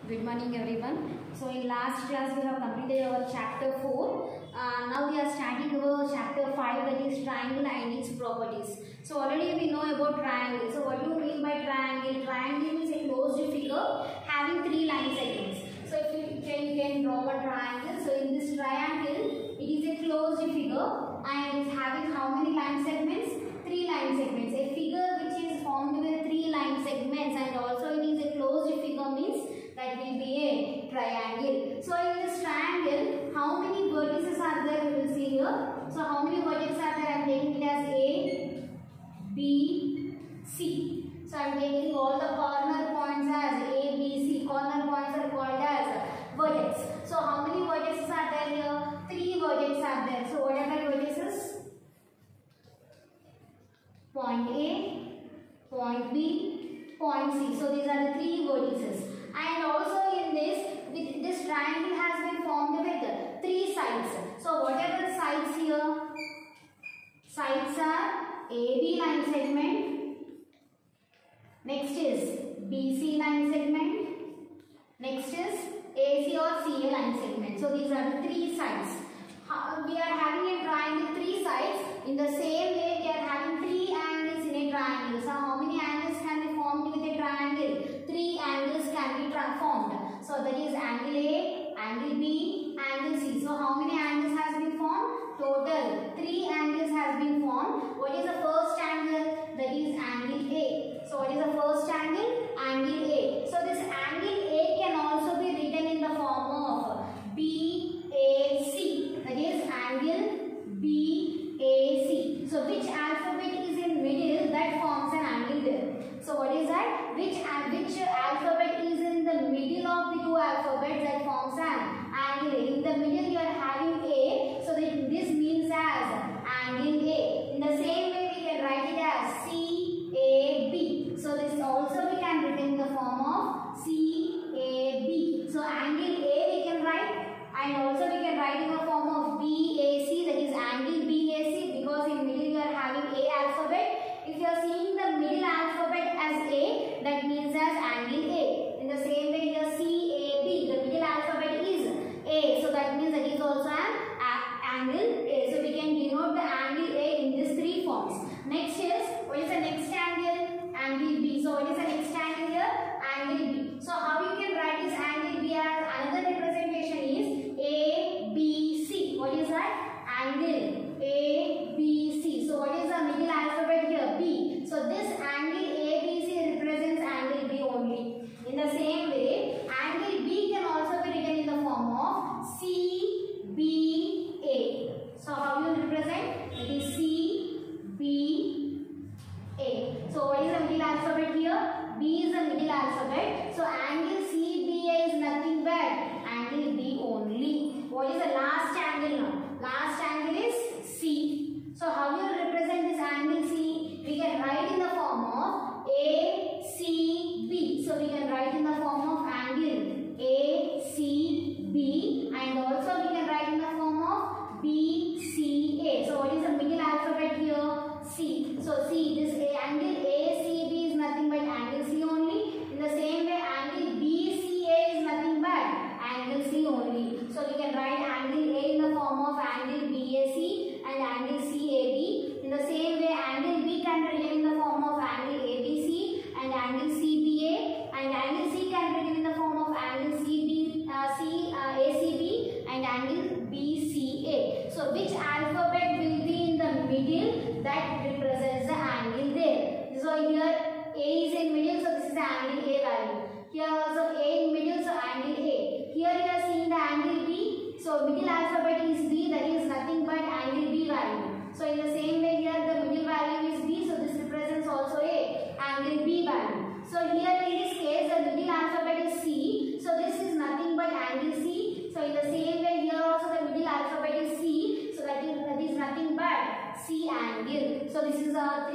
Good morning everyone. So in last class we have completed our chapter 4. Now we are starting our chapter 5, that is triangle and its properties. So already we know about triangle. So what do you mean by triangle? Triangle is a closed figure having 3 line segments. So if you can draw a triangle. So in this triangle it is a closed figure and it is having how many line segments? 3 line segments. A figure which is formed with 3 line segments and also it is a closed figure means that will be a triangle. So in this triangle, how many vertices are there? We will see here. So how many vertices are there? I am taking it as A, B, C. So I am taking all the corner points as A, B, C. Corner points are called as vertex. So how many vertices are there here? 3 vertices are there. So what are the vertices? Point A, point B, point C. So these are the 3 vertices. And also in this triangle has been formed with 3 sides. So whatever sides here, sides are AB line segment, next is BC line segment, next is AC or CA line segment. So these are the 3 sides. We are having a triangle 3 sides. In the same way we are having 3 angles in a triangle. So how many angles can be formed with a triangle? 3 angles can be formed. So that is angle A, angle B, angle C. So how many angles has been formed? Total 3 angles has been formed. What is the first angle? That is angle A. So what is the first angle? Angle A. So this angle A can also be written in the form of BAC. That is angle BAC. So which alphabet is in middle, that forms an angle there. So what is that? Which alphabet is in the middle of the 2 alphabets, that forms an angle. In the middle you are having A, so this means as angle A. In the same way we can write it as CAB. So this also we can write in the form of CAB. So angle A we can write, and also we can write in the form of BAC, that is angle BAC, because in middle you are having A alphabet. If you are seeing the middle alphabet as A, that means as angle A. In the same way here CAB, the middle alphabet is A, so that means that is also an angle A. So we can denote the angle A in these 3 forms. Next is, what is the next angle? Angle B. So what is the next angle here? Angle B. So how you can write this angle B as another representation is ABC. What is that? Angle ABC. So what is the middle alphabet here? B. So this angle ABC represents angle B only. In the same way, angle B can also be written in the form of CBA. So how you represent? It is CBA. So what is the middle alphabet here? B is the middle alphabet. So angle CBA is nothing but angle B only. What is the last angle now? Last angle is C. So how you represent this angle C? We can write in the form of ACB. So we can write in the form of angle ACB, and also we can write in the form of BCA. So what is the middle alphabet here? C. So C, this angle ACB is nothing but angle C only. In the same way, angle BCA is nothing but angle C only. So we can write angle A in the form of angle BAC and angle CAB. In the same way, angle B can be written in the form of angle ABC and angle CBA, and angle C can be written in the form of angle ACB and angle BCA. So which alphabet will be in the middle, that represents the angle there. So here A is in middle, so this is the angle A value. Here also A in middle, so angle A. Here you are seeing the angle B, so middle alphabet is B, that is nothing but angle B value. So in the same way here the middle value is B, so this represents also a angle B value. So here in this case the middle alphabet is C, so this is nothing but angle C. So in the same way here also the middle alphabet is C, so that is nothing but C angle. So this is how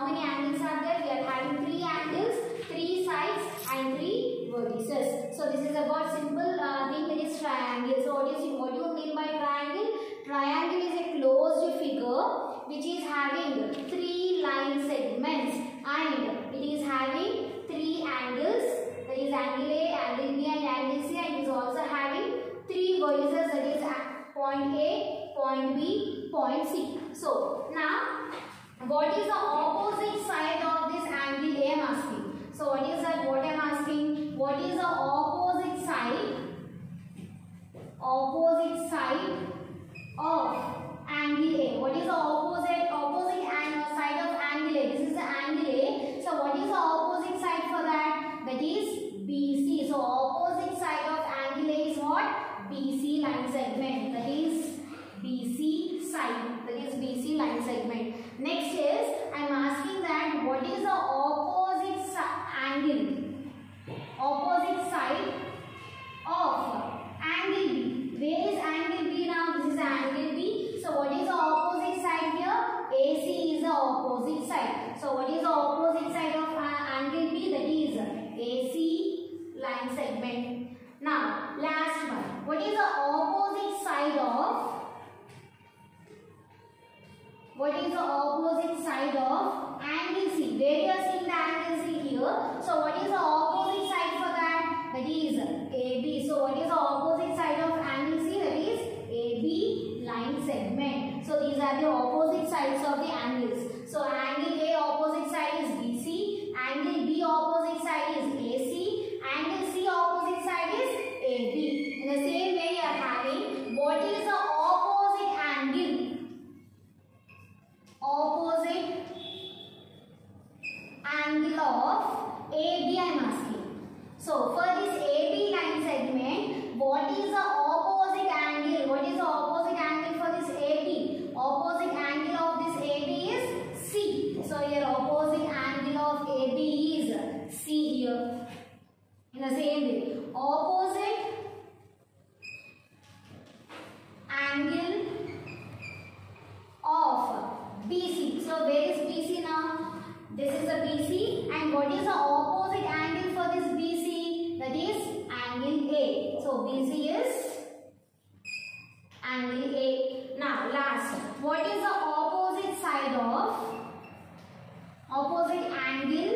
many angles are there? We are having 3 angles, 3 sides and 3 vertices. So this is about simple thing, that is triangle. So what do you mean by triangle? Triangle is a closed figure which is having 3 line segments and it is having 3 angles, that is angle A, angle point A, point B, point C. So now what is the opposite side of this angle A? I am asking. So what is that? What I am asking? What is the opposite side? Opposite side of angle A. What is the opposite side of angle A? This is the angle A. So what is the opposite side for that? That is BC. So opposite side of angle A is what? BC line segment. That is BC side. That is BC line segment. Next is I am asking that what is the opposite angle? Opposite side of angle B. Where is angle B now? This is angle B. So what is the opposite side here? AC is the opposite side. So what is the opposite side of angle B? That is AC line segment. Now last one. What is the opposite side of? What is the opposite side of angle C? Where you are seeing the angle C here. So what is the opposite side for that? That is AB. So what is the opposite side of angle C? That is AB line segment. So these are the opposite sides of the angles. So angle A opposite side is BC. Angle B opposite side is AC. Angle C opposite side is AB. In the same way you are having what is the opposite angle? Opposite angle of AB I am asking. So for this AB line segment, what is the opposite angle? What is the opposite angle for this AB? Opposite angle of this AB is C. So here opposite angle of AB is C here. In the same way, opposite angle of BC. So where is BC now? This is the BC, and what is the opposite angle for this BC? That is angle A. So BC is angle A. Now last, what is the opposite side of opposite angle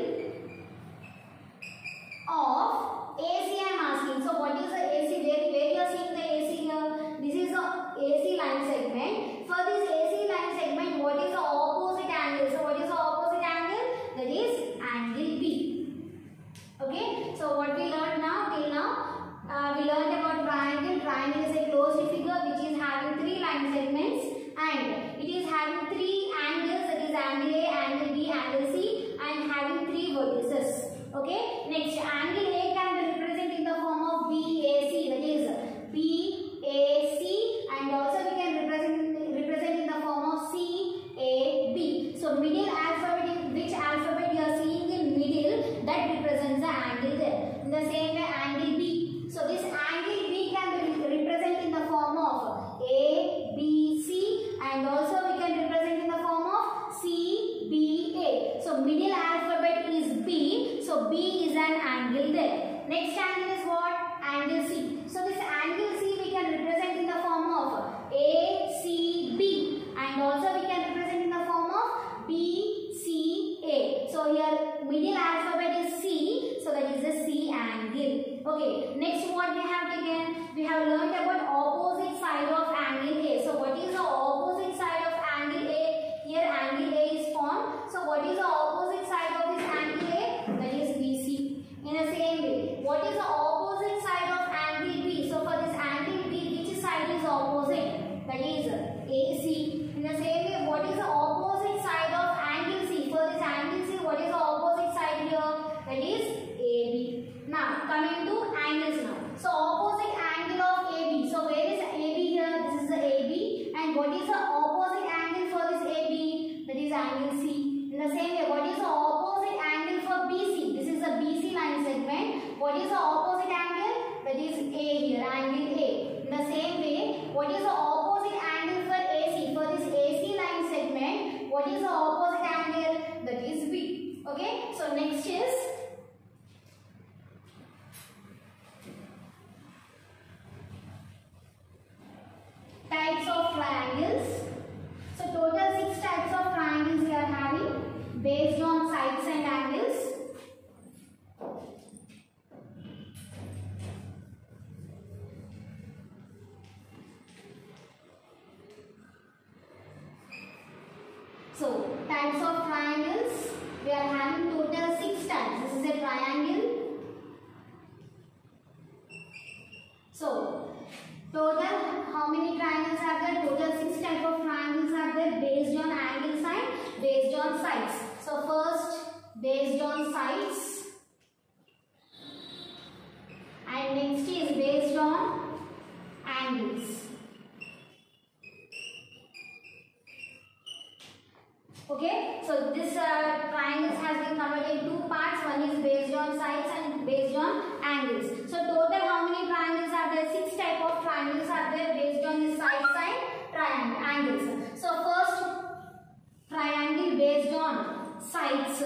of AC I am asking. So what is the AC? Where you are seeing the AC here? This is the AC line segment. For this AC line segment, what is the opposite angle? So what is the opposite angle? That is angle B. Okay. So what we learned now till now, we learned about triangle. Triangle is a closed figure which is having three line segments and it is having three angles. That is angle A, angle B, angle C, and having three vertices. Okay. Next, angle A can be represented in the form of BAC. That is BAC, and also we can represent in the form of CAB. So middle alphabet, which alphabet you are seeing in middle, that represents the angle there. In the same way, angle B. So this angle B can be represented in the form of ABC, and also we can represent in the form of CBA. So middle alphabet is B. So B is an angle there. Next angle is what? Angle C. So this angle C we can represent in the form of ACB, and also we can represent in the form of BCA. So here middle alphabet is C. So that is the C angle. Okay. Next, what we have taken? We have learned about opposite side of angle A. So what is the opposite side of angle A? Here angle A is formed. So what is the opposite side of this angle A? That is BC. In the same way, what is the opposite side of angle B? So for this angle B, which side is opposite? That is AC. In the same way, what is the opposite side of angle C? For this angle C, what is the opposite side here? That is AB. Now coming to angles now. So opposite angle of AB. So where is AB here? This is the AB. And what is the opposite angle for this AB? That is angle C. In the same way, what is the opposite angle for BC? This is the BC line segment. What is the opposite angle? That is A here, angle A. In the same way, what is the opposite angle for AC? For this AC line segment, what is the opposite angle? That is B. Okay. So next is types of triangles. So total 6 types of triangles we are having based on sides and angles. types of triangles. We are having total 6 types. This is a triangle. So, total how many triangles are there? Total 6 types of triangles are there based on angle side, based on sides. So, first based on sides, and next is based on angles. Okay, so this triangles has been covered in 2 parts. One is based on sides and based on angles. So total how many triangles are there? 6 type of triangles are there based on the side triangle angles. So first triangle based on sides.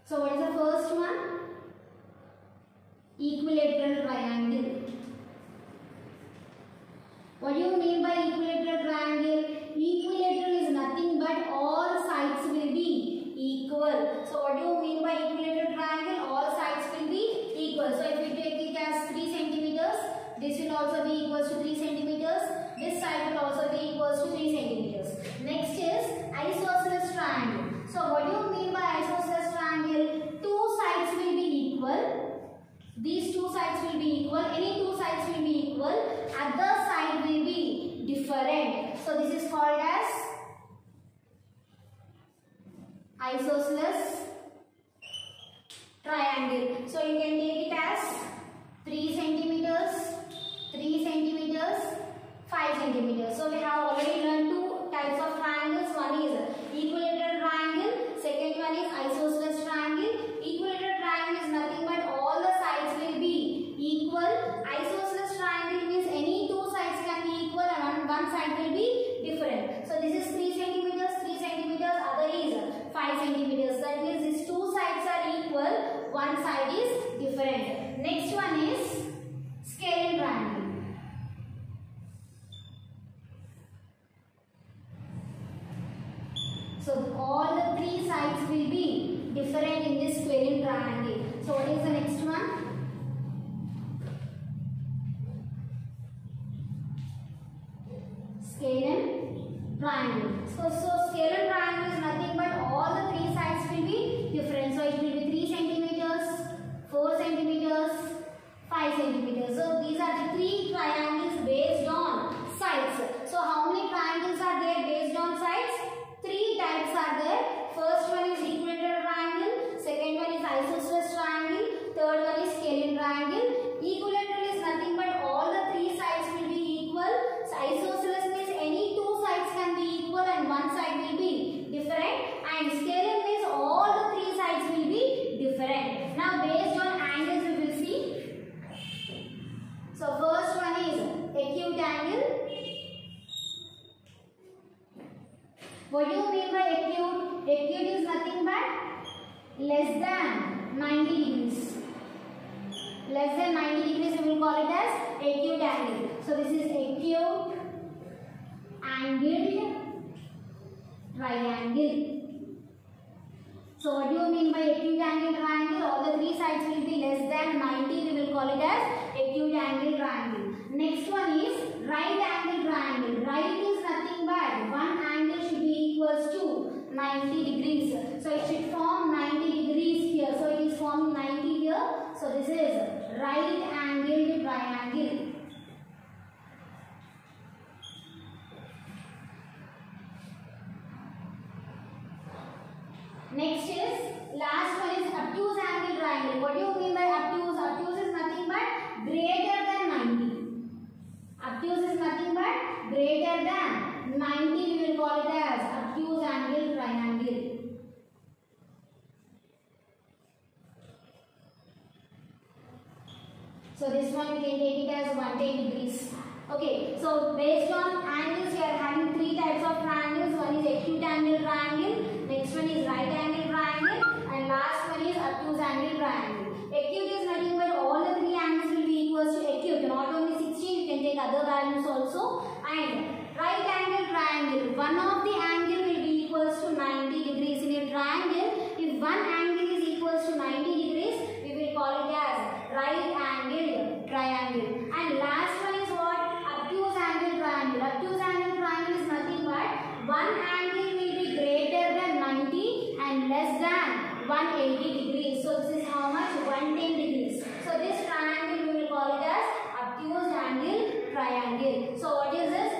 So what is the first one? Equilateral triangle. What do you mean by equilateral triangle? Equilateral is nothing but all sides will be equal. So what do you mean by equilateral triangle? All sides will be equal. So if we take it as 3 centimeters, this will also be equals to 3 centimeters. This side will also be equals to 3 centimeters. Next is isosceles triangle. So what do you mean by isosceles triangle? 2 sides will be equal. These 2 sides will be equal. Any 2 sides will be equal. Other side will be different. So this is called as isosceles triangle. So you can take it as 3 centimeters, 3 centimeters, 5 centimeters. So we have already learned 2 types of triangles. One is equilateral triangle. Second one is isosceles triangle. Equilateral triangle is nothing but all the sides will be equal. Isosceles triangle means any 2 sides can be equal and one side will be different. So this is 3 centimeters, 3 centimeters, other is 5 centimeters. That means these 2 sides are equal, one side is different. Next one is scalene triangle. So all the 3 sides will be different in this scalene triangle. So what is the next one? Scalene triangle. So scalene triangle is nothing but all the 3 sides will be different. So it will be 3 centimeters, 4 centimeters, 5 centimeters. So these are the 3 triangles based on sides. So how many triangles are there based on sides? 3 types are there. First one is equilateral triangle, second one is isosceles triangle, third one is scalene triangle. Equilateral is nothing but all the 3 sides will be equal. So isosceles means any 2 sides can be equal and one side will be different, and scalene means all the 3 sides will be different. Now based on angles we will see. So first one is acute angle. What do you mean by acute? Acute is nothing but less than 90 degrees. Less than 90 degrees we will call it as acute angle. So this is acute angled triangle. So what do you mean by acute angle triangle? All the 3 sides will be less than 90. We will call it as acute angle triangle. Next one is right angle triangle. Right is nothing but one angle should be equals to 90 degrees. So it should form 90 degrees here. So it is forming 90 here. So this is right angled triangle. Next is last one is obtuse angle triangle. What do you mean by obtuse? Obtuse is nothing but greater than 90. Obtuse is nothing but greater than 90. We will call it as obtuse angle triangle. So this one we can take it as 110 degrees. Okay, so based on angles we are having 3 types of triangles. One is acute angle triangle, next one is right angle triangle, and last one is obtuse angle triangle. Acute is nothing but all the 3 angles will be equal to acute. Not only 60, you can take other values also. And right angle triangle, one of the angle will be equals to 90 degrees. In a triangle, if one angle is equals to 90 degrees, we will call it as right angle triangle. And last one is what? Obtuse angle triangle. 180 degrees. So this is how much? 110 degrees. So this triangle we will call it as obtuse angle triangle. So what is this?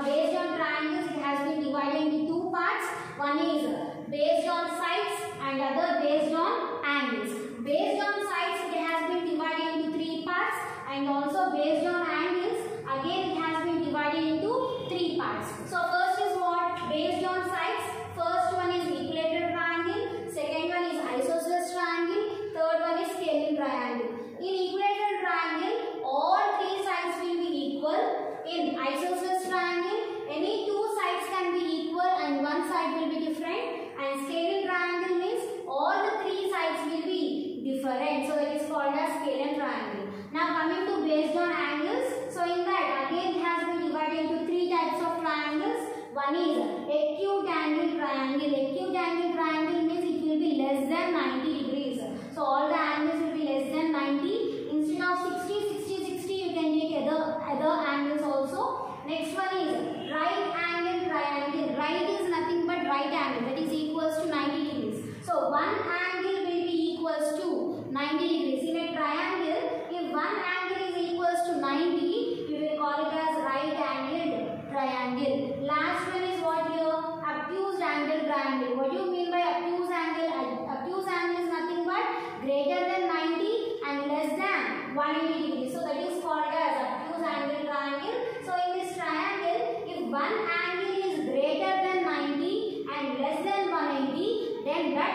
Based on triangles, it has been divided into two parts. One is based on sides and other based on angles. Based on sides, it has been divided into three parts, and also based on angles, again it has been divided into three parts. So first is what? Based on sides. First one is equilateral triangle, second one is isosceles triangle, third one is scalene triangle. In equilateral triangle, all three sides will be equal. In isosceles triangle, any two sides can be equal and one side will be different. And scalene triangle means all the three sides will be different. So it is called as scalene triangle. Now coming to based on angles. So in that again it has been divided into three types of triangles. One is acute angle triangle. Acute angle triangle means it will be less than 90 degrees. So all the angles will be less than 90. Instead of 60, 60, 60, you can take other angles also. Next one is right angle triangle. Right is nothing but right angle, that is equals to 90 degrees. So one angle will be equals to 90 degrees. In a triangle, if one angle is equals to 90, we will call it as right angled triangle. Last one is what here? Obtuse angle triangle. What do you mean by obtuse angle? Obtuse angle is nothing but greater than 90 and less than 180 degrees. So that is called as obtuse angle triangle. So in this triangle, if one angle is greater than 90 and less than 180, then that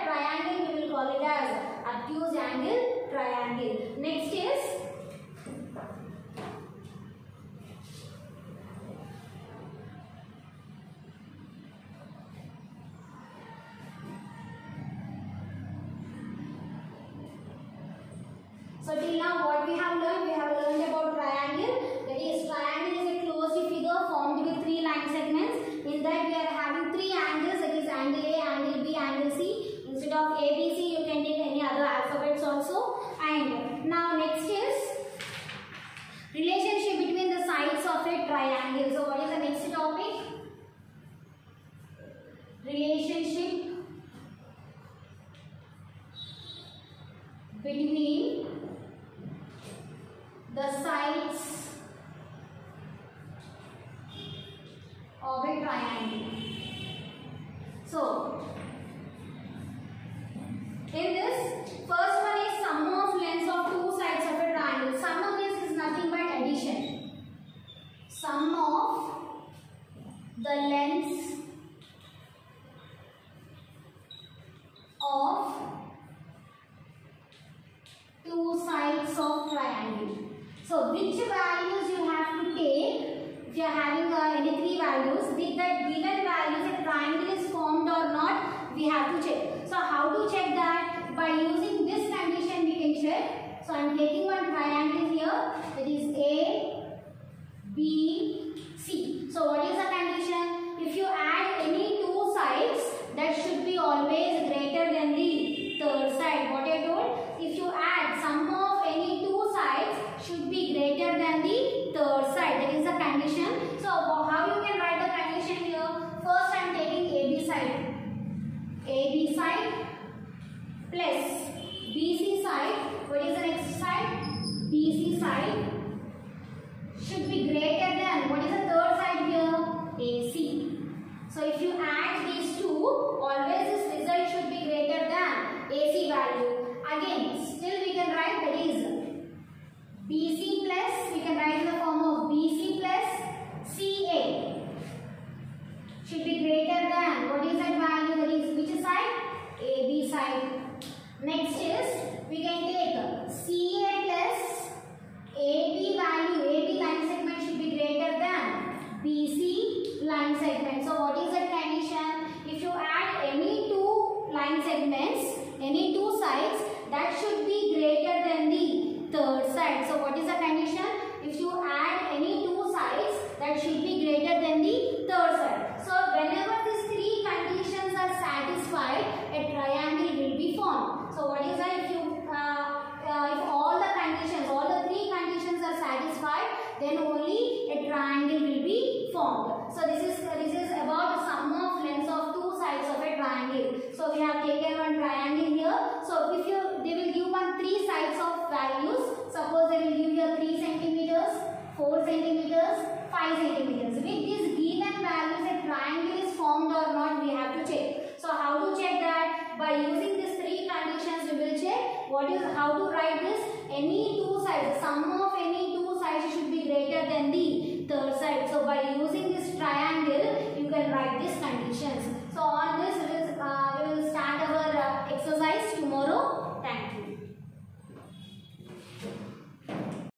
triangle we will call it as obtuse angle triangle. Next is so till now what we have learned? We have learned about triangle. That is, triangle is a closed figure formed with three line segments. In that we are having three angles, that is angle A, angle B, angle C. Instead of A, B, C, you can take any other alphabets also. And now next is relationship between the sides of a triangle. So what is the next topic? Relationship between the sides of a triangle. So in this, first one is sum of lengths of two sides of a triangle. Sum of this is nothing but addition. Sum of the lengths of two sides of triangle. So which values you have to take? If you are having any three values, with that given values a triangle is formed or not, we have to check. So how to check that? By using this condition we can check. So I am taking one triangle here, that is A, B, C. So what is the condition? If you add any two sides, that should be always greater than the third side. What I told? If you add sum of any two sides should be greater than the third side. That is the condition. So how you can write the condition here? First I am taking AB side. AB side plus BC side. What is the next side? BC side should be greater than, what is the third side here? AC. So if you add these two, always this result should be greater than AC value. Again, still we can write, that is BC plus, we can write in the form of BC plus CA should be greater than, what is that value? That is which side? AB side. Next is, we can take CA plus AB value, AB line segment should be greater than BC line segment. So what is that condition? If you add any two line segments, any two sides, that should be greater than the third side. So what is the condition? If you add any two sides, that should be greater than the third side. So whenever these three conditions are satisfied, a triangle will be formed. So what is that? If all the conditions, all the three conditions are satisfied, then only a triangle will be formed. So this is about the sum of lengths of two sides of a triangle. So we three sides of values. Suppose they will give you 3 centimeters, 4 centimeters, 5 centimeters. With these given values, a triangle is formed or not, we have to check. So how to check that? By using these three conditions, we will check how to write this. Any two sides, the sum of any two sides should be greater than the third side. So by using this triangle, you can write these conditions. So on this, we will start our exercise.